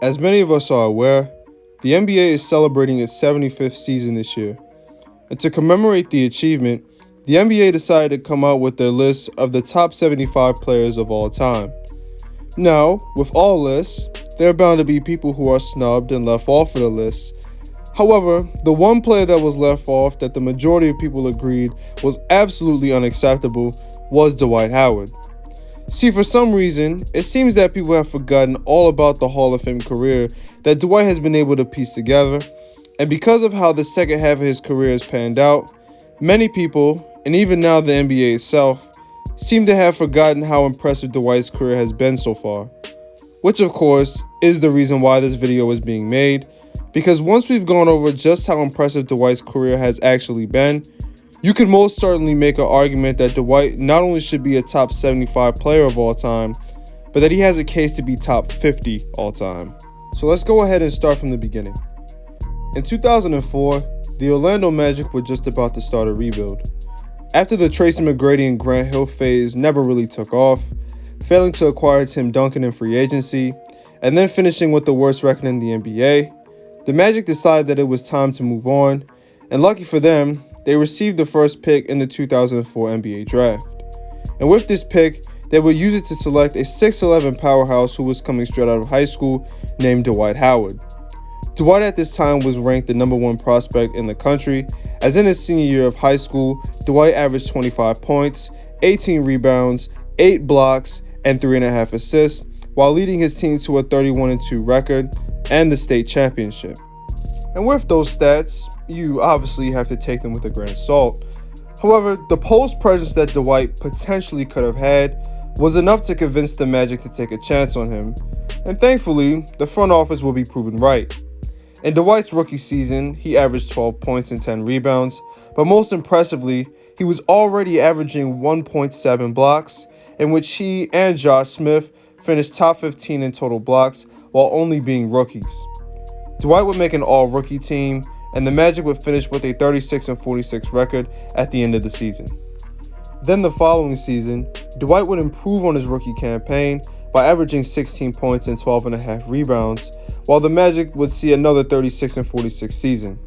As many of us are aware, the NBA is celebrating its 75th season this year. And to commemorate the achievement, the NBA decided to come out with their list of the top 75 players of all time. Now, with all lists, there are bound to be people who are snubbed and left off of the list. However, the one player that was left off that the majority of people agreed was absolutely unacceptable was Dwight Howard. See, for some reason, it seems that people have forgotten all about the Hall of Fame career that Dwight has been able to piece together, and because of how the second half of his career has panned out, many people, and even now the NBA itself, seem to have forgotten how impressive Dwight's career has been so far. Which, of course, is the reason why this video is being made, because once we've gone over just how impressive Dwight's career has actually been, you could most certainly make an argument that Dwight not only should be a top 75 player of all time, but that he has a case to be top 50 all time. So let's go ahead and start from the beginning. In 2004, the Orlando Magic were just about to start a rebuild. After the Tracy McGrady and Grant Hill phase never really took off, failing to acquire Tim Duncan in free agency, and then finishing with the worst record in the NBA, the Magic decided that it was time to move on, and lucky for them, they received the first pick in the 2004 NBA draft. And with this pick, they would use it to select a 6'11 powerhouse who was coming straight out of high school named Dwight Howard. Dwight at this time was ranked the #1 prospect in the country, as in his senior year of high school, Dwight averaged 25 points, 18 rebounds, 8 blocks, and 3.5 assists, while leading his team to a 31-2 record and the state championship. And with those stats, you obviously have to take them with a grain of salt. However, the post presence that Dwight potentially could have had was enough to convince the Magic to take a chance on him, and thankfully, the front office will be proven right. In Dwight's rookie season, he averaged 12 points and 10 rebounds, but most impressively, he was already averaging 1.7 blocks, in which he and Josh Smith finished top 15 in total blocks while only being rookies. Dwight would make an all-rookie team, and the Magic would finish with a 36-46 record at the end of the season. Then the following season, Dwight would improve on his rookie campaign by averaging 16 points and 12.5 rebounds, while the Magic would see another 36-46 season.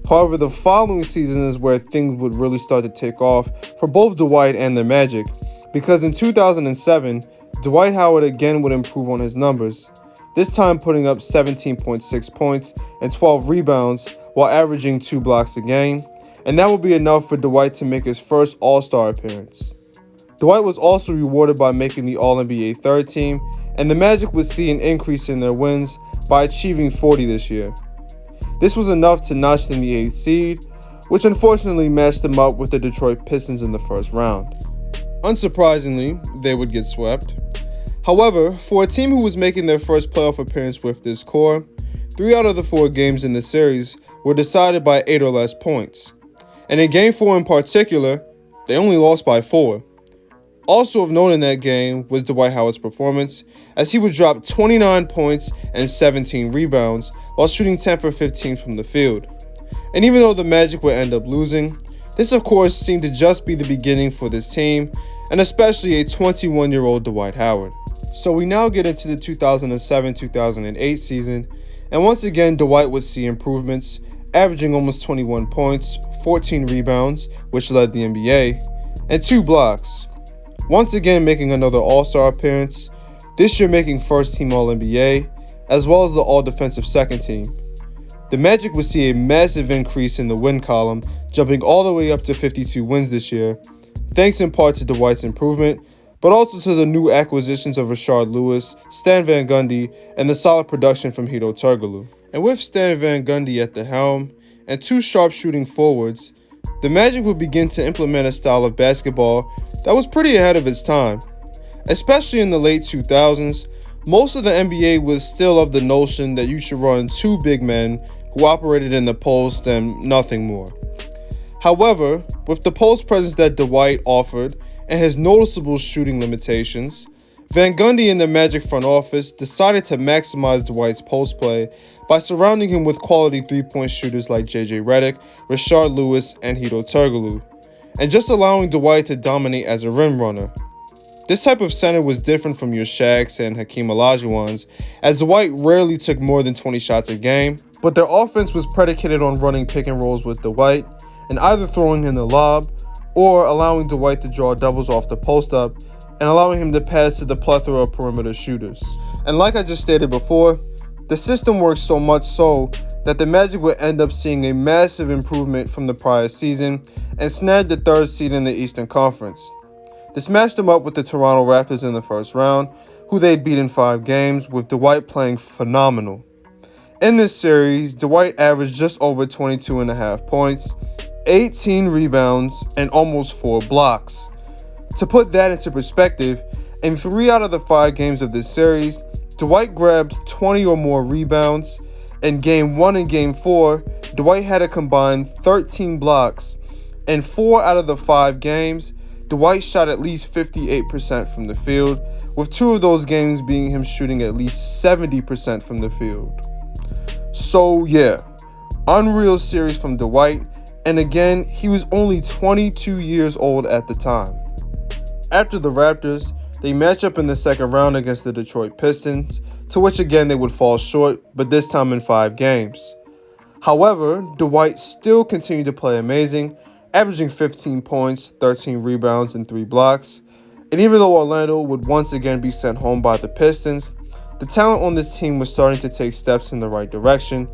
However, the following season is where things would really start to take off for both Dwight and the Magic, because in 2007, Dwight Howard again would improve on his numbers, this time putting up 17.6 points and 12 rebounds while averaging 2 blocks a game, and that would be enough for Dwight to make his first All-Star appearance. Dwight was also rewarded by making the All-NBA third team, and the Magic would see an increase in their wins by achieving 40 this year. This was enough to notch them the 8th seed, which unfortunately matched them up with the Detroit Pistons in the first round. Unsurprisingly, they would get swept. However, for a team who was making their first playoff appearance with this core, 3 out of the 4 games in the series were decided by 8 or less points. And in Game 4 in particular, they only lost by 4. Also of note in that game was Dwight Howard's performance, as he would drop 29 points and 17 rebounds while shooting 10 for 15 from the field. And even though the Magic would end up losing, this of course seemed to just be the beginning for this team, and especially a 21-year-old Dwight Howard. So we now get into the 2007-2008 season, and once again Dwight would see improvements, averaging almost 21 points, 14 rebounds, which led the NBA, and 2 blocks. Once again making another All-Star appearance, this year making first-team All-NBA, as well as the All-Defensive second team. The Magic would see a massive increase in the win column, jumping all the way up to 52 wins this year, thanks in part to Dwight's improvement, but also to the new acquisitions of Rashard Lewis, Stan Van Gundy, and the solid production from Hedo Turkoglu. And with Stan Van Gundy at the helm, and 2 sharp-shooting forwards, the Magic would begin to implement a style of basketball that was pretty ahead of its time. Especially in the late 2000s, most of the NBA was still of the notion that you should run 2 big men who operated in the post and nothing more. However, with the post presence that Dwight offered and his noticeable shooting limitations, Van Gundy and the Magic front office decided to maximize Dwight's post play by surrounding him with quality three-point shooters like JJ Redick, Rashard Lewis, and Hedo Turkoglu, and just allowing Dwight to dominate as a rim runner. This type of center was different from your Shaqs and Hakeem Olajuwons, as Dwight rarely took more than 20 shots a game, but their offense was predicated on running pick and rolls with Dwight and either throwing in the lob or allowing Dwight to draw doubles off the post-up and allowing him to pass to the plethora of perimeter shooters. And like I just stated before, the system works so much so that the Magic would end up seeing a massive improvement from the prior season and snagged the 3rd seed in the Eastern Conference. This matched them up with the Toronto Raptors in the first round, who they'd beat in 5 games, with Dwight playing phenomenal. In this series, Dwight averaged just over 22.5 points, 18 rebounds, and almost 4 blocks. To put that into perspective, in 3 out of the 5 games of this series, Dwight grabbed 20 or more rebounds. In Game 1 and Game 4, Dwight had a combined 13 blocks. In 4 out of the 5 games, Dwight shot at least 58% from the field, with 2 of those games being him shooting at least 70% from the field. So yeah, unreal series from Dwight, and again, he was only 22 years old at the time. After the Raptors, they match up in the second round against the Detroit Pistons, to which again they would fall short, but this time in 5 games. However, Dwight still continued to play amazing, averaging 15 points, 13 rebounds, and 3 blocks. And even though Orlando would once again be sent home by the Pistons, the talent on this team was starting to take steps in the right direction,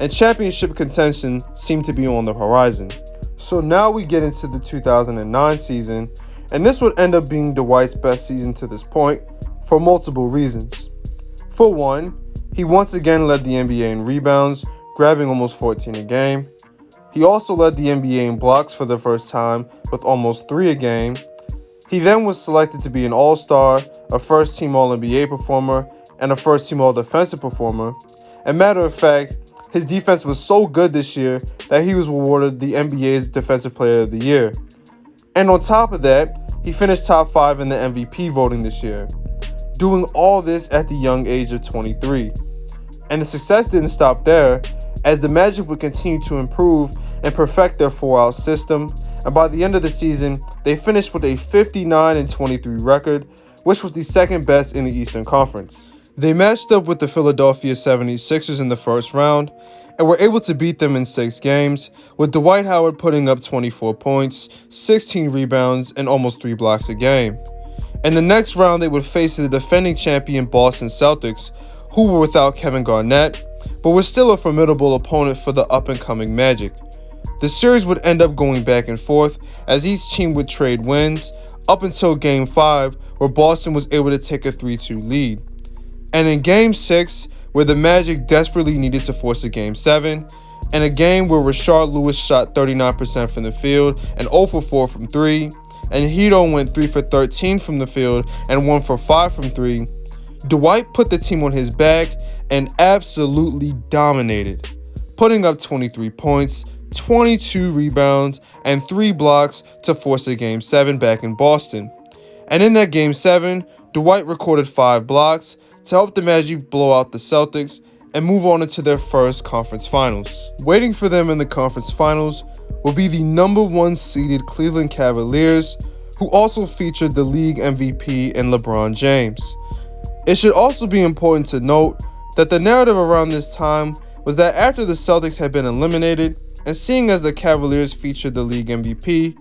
and championship contention seemed to be on the horizon. So now we get into the 2009 season, and this would end up being Dwight's best season to this point for multiple reasons. For one, he once again led the NBA in rebounds, grabbing almost 14 a game. He also led the NBA in blocks for the first time with almost 3 a game. He then was selected to be an All-Star, a first-team All-NBA performer, and a first-team All-Defensive performer. And matter of fact, his defense was so good this year that he was awarded the NBA's Defensive Player of the Year. And on top of that, he finished top 5 in the MVP voting this year, doing all this at the young age of 23. And the success didn't stop there, as the Magic would continue to improve and perfect their 4-out system, and by the end of the season, they finished with a 59-23 record, which was the second best in the Eastern Conference. They matched up with the Philadelphia 76ers in the first round, and were able to beat them in 6 games, with Dwight Howard putting up 24 points, 16 rebounds, and almost 3 blocks a game. In the next round, they would face the defending champion Boston Celtics, who were without Kevin Garnett, but were still a formidable opponent for the up-and-coming Magic. The series would end up going back and forth as each team would trade wins up until Game 5, where Boston was able to take a 3-2 lead. And in Game 6, where the Magic desperately needed to force a Game 7, and a game where Rashard Lewis shot 39% from the field and 0 for 4 from 3, and Hito went 3 for 13 from the field and 1 for 5 from 3, Dwight put the team on his back and absolutely dominated, putting up 23 points, 22 rebounds, and 3 blocks to force a Game 7 back in Boston. And in that Game 7, Dwight recorded 5 blocks to help the Magic blow out the Celtics and move on into their first conference finals. Waiting for them in the conference finals will be the number 1 seeded Cleveland Cavaliers, who also featured the league MVP in LeBron James. It should also be important to note that the narrative around this time was that after the Celtics had been eliminated, and seeing as the Cavaliers featured the league MVP,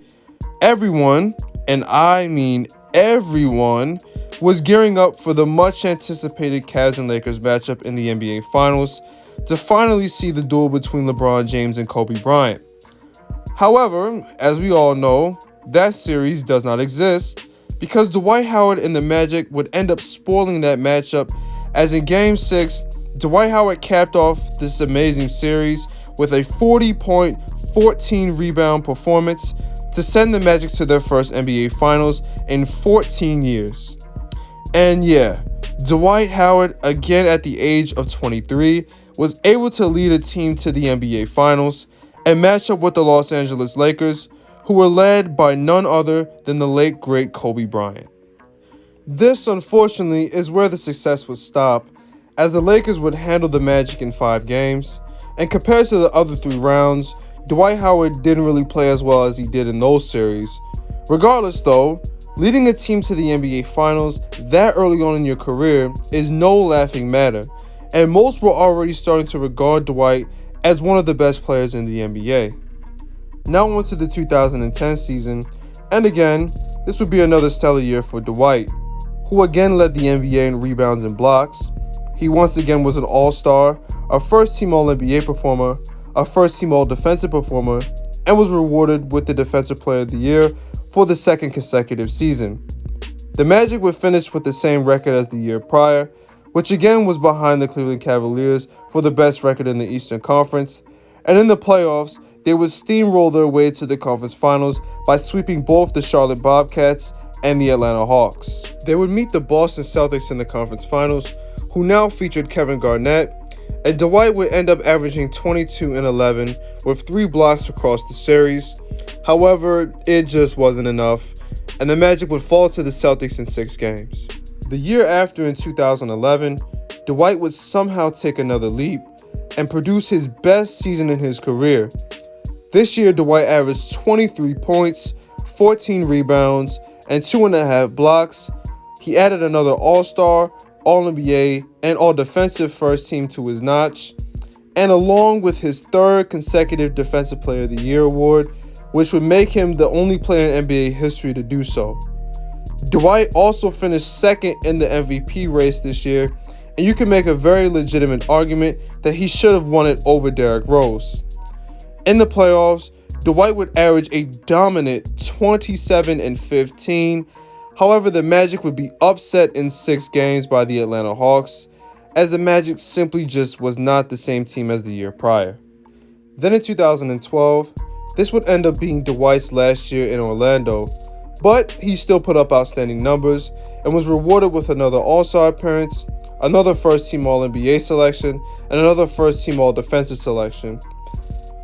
everyone, and I mean everyone, was gearing up for the much anticipated Cavs and Lakers matchup in the NBA Finals to finally see the duel between LeBron James and Kobe Bryant. However, as we all know, that series does not exist because Dwight Howard and the Magic would end up spoiling that matchup, as in Game 6, Dwight Howard capped off this amazing series with a 40-point, 14-rebound performance to send the Magic to their first NBA Finals in 14 years. And yeah, Dwight Howard, again at the age of 23, was able to lead a team to the NBA Finals and match up with the Los Angeles Lakers, who were led by none other than the late great Kobe Bryant. This, unfortunately, is where the success would stop, as the Lakers would handle the Magic in 5 games, and compared to the other 3 rounds, Dwight Howard didn't really play as well as he did in those series. Regardless though, Leading a team to the NBA Finals that early on in your career is no laughing matter, and most were already starting to regard Dwight as one of the best players in the NBA. Now on to the 2010 season, and again, this would be another stellar year for Dwight, who again led the NBA in rebounds and blocks. He once again was an All-Star, a first-team All-NBA performer, a first-team All-Defensive performer, and was rewarded with the Defensive Player of the Year for the second consecutive season. The Magic would finish with the same record as the year prior, which again was behind the Cleveland Cavaliers for the best record in the Eastern Conference, and in the playoffs, they would steamroll their way to the conference finals by sweeping both the Charlotte Bobcats and the Atlanta Hawks. They would meet the Boston Celtics in the conference finals, who now featured Kevin Garnett, and Dwight would end up averaging 22 and 11 with 3 blocks across the series. However, it just wasn't enough, and the Magic would fall to the Celtics in 6 games. The year after, in 2011, Dwight would somehow take another leap and produce his best season in his career. This year, Dwight averaged 23 points, 14 rebounds, and 2.5 blocks. He added another All-Star, All-NBA, and All-Defensive first team to his notch, and along with his third consecutive Defensive Player of the Year award, which would make him the only player in NBA history to do so. Dwight also finished second in the MVP race this year, and you can make a very legitimate argument that he should have won it over Derrick Rose. In the playoffs, Dwight would average a dominant 27 and 15. However, the Magic would be upset in 6 games by the Atlanta Hawks, as the Magic simply just was not the same team as the year prior. Then in 2012, this would end up being Dwight's last year in Orlando, but he still put up outstanding numbers and was rewarded with another All-Star appearance, another first-team All-NBA selection, and another first-team All-Defensive selection.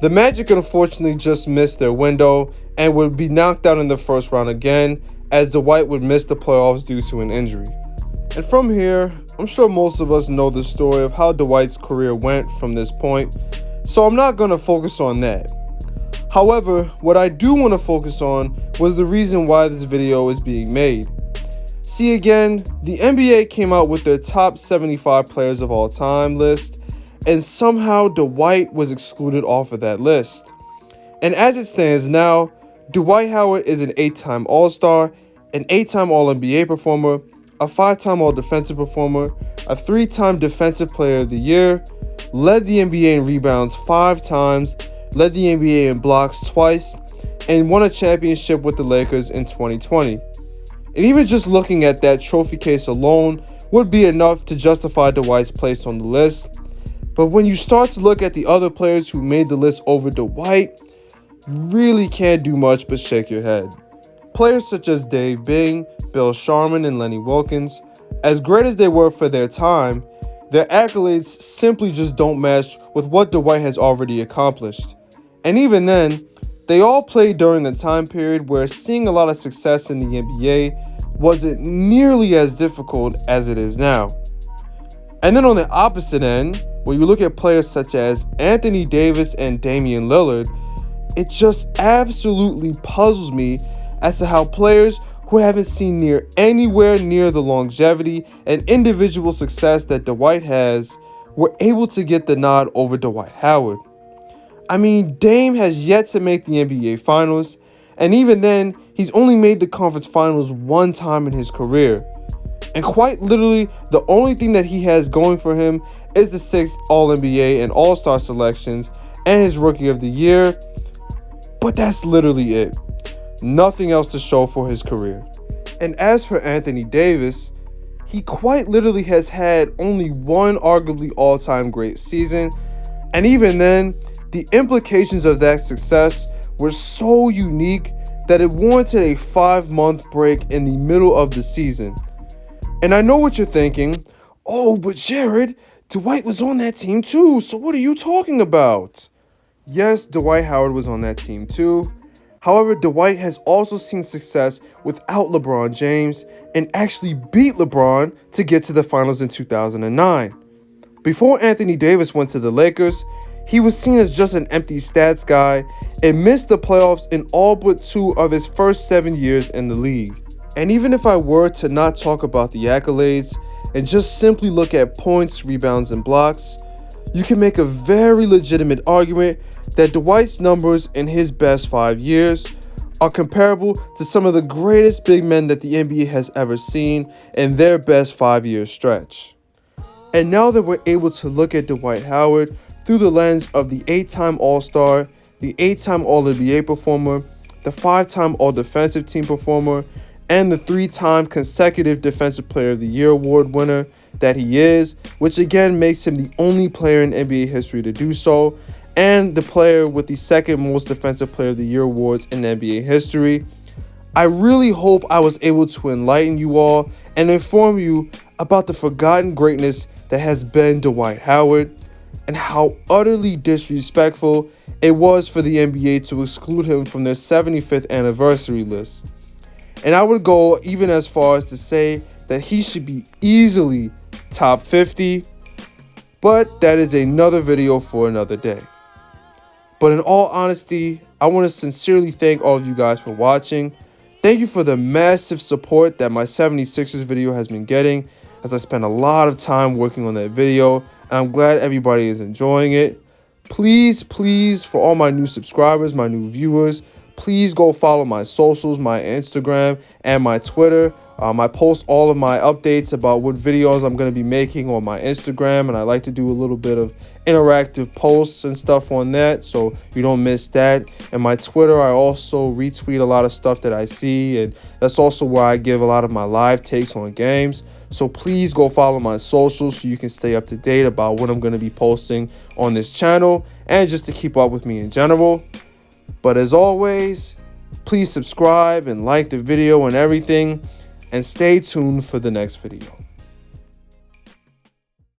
The Magic unfortunately just missed their window and would be knocked out in the first round again, as Dwight would miss the playoffs due to an injury. And from here, I'm sure most of us know the story of how Dwight's career went from this point, so I'm not going to focus on that. However, what I do want to focus on was the reason why this video is being made. See, again, the NBA came out with their top 75 players of all time list, and somehow Dwight was excluded off of that list. And as it stands now, Dwight Howard is an 8-time All-Star, an 8-time All-NBA performer, a 5-time All-Defensive performer, a 3-time Defensive Player of the Year, led the NBA in rebounds 5 times, led the NBA in blocks twice, and won a championship with the Lakers in 2020. And even just looking at that trophy case alone would be enough to justify Dwight's place on the list. But when you start to look at the other players who made the list over Dwight, you really can't do much but shake your head. Players such as Dave Bing, Bill Sharman, and Lenny Wilkins, as great as they were for their time, their accolades simply just don't match with what Dwight has already accomplished. And even then, they all played during a time period where seeing a lot of success in the NBA wasn't nearly as difficult as it is now. And then on the opposite end, when you look at players such as Anthony Davis and Damian Lillard, it just absolutely puzzles me as to how players who haven't seen anywhere near the longevity and individual success that Dwight has were able to get the nod over Dwight Howard. I mean, Dame has yet to make the NBA Finals, and even then, he's only made the conference finals 1 time in his career. And quite literally, the only thing that he has going for him is the 6 All-NBA and All-Star selections and his Rookie of the Year, but that's literally it. Nothing else to show for his career. And as for Anthony Davis, he quite literally has had only one arguably all-time great season, and even then, the implications of that success were so unique that it warranted a 5-month break in the middle of the season. And I know what you're thinking, oh, but Jared, Dwight was on that team too, so what are you talking about? Yes, Dwight Howard was on that team too. However, Dwight has also seen success without LeBron James and actually beat LeBron to get to the finals in 2009. Before Anthony Davis went to the Lakers, he was seen as just an empty stats guy and missed the playoffs in all but 2 of his first 7 years in the league. And even if I were to not talk about the accolades and just simply look at points, rebounds, and blocks, you can make a very legitimate argument that Dwight's numbers in his best 5 years are comparable to some of the greatest big men that the NBA has ever seen in their best 5-year stretch. And now that we're able to look at Dwight Howard through the lens of the 8-time All-Star, the 8-time All-NBA performer, the 5-time All-Defensive Team performer, and the 3-time consecutive Defensive Player of the Year award winner that he is, which again makes him the only player in NBA history to do so, and the player with the second most Defensive Player of the Year awards in NBA history, I really hope I was able to enlighten you all and inform you about the forgotten greatness that has been Dwight Howard and how utterly disrespectful it was for the NBA to exclude him from their 75th anniversary list. And I would go even as far as to say that he should be easily top 50, but that is another video for another day. But in all honesty, I want to sincerely thank all of you guys for watching. Thank you for the massive support that my 76ers video has been getting, as I spent a lot of time working on that video, and I'm glad everybody is enjoying it. Please, for all my new subscribers, my new viewers, please go follow my socials, my Instagram and my Twitter. I post all of my updates about what videos I'm going to be making on my Instagram, and I like to do a little bit of interactive posts and stuff on that, so you don't miss that. And my Twitter, I also retweet a lot of stuff that I see, and that's also where I give a lot of my live takes on games. So please go follow my socials so you can stay up to date about what I'm going to be posting on this channel and just to keep up with me in general. But as always, please subscribe and like the video and everything, and stay tuned for the next video.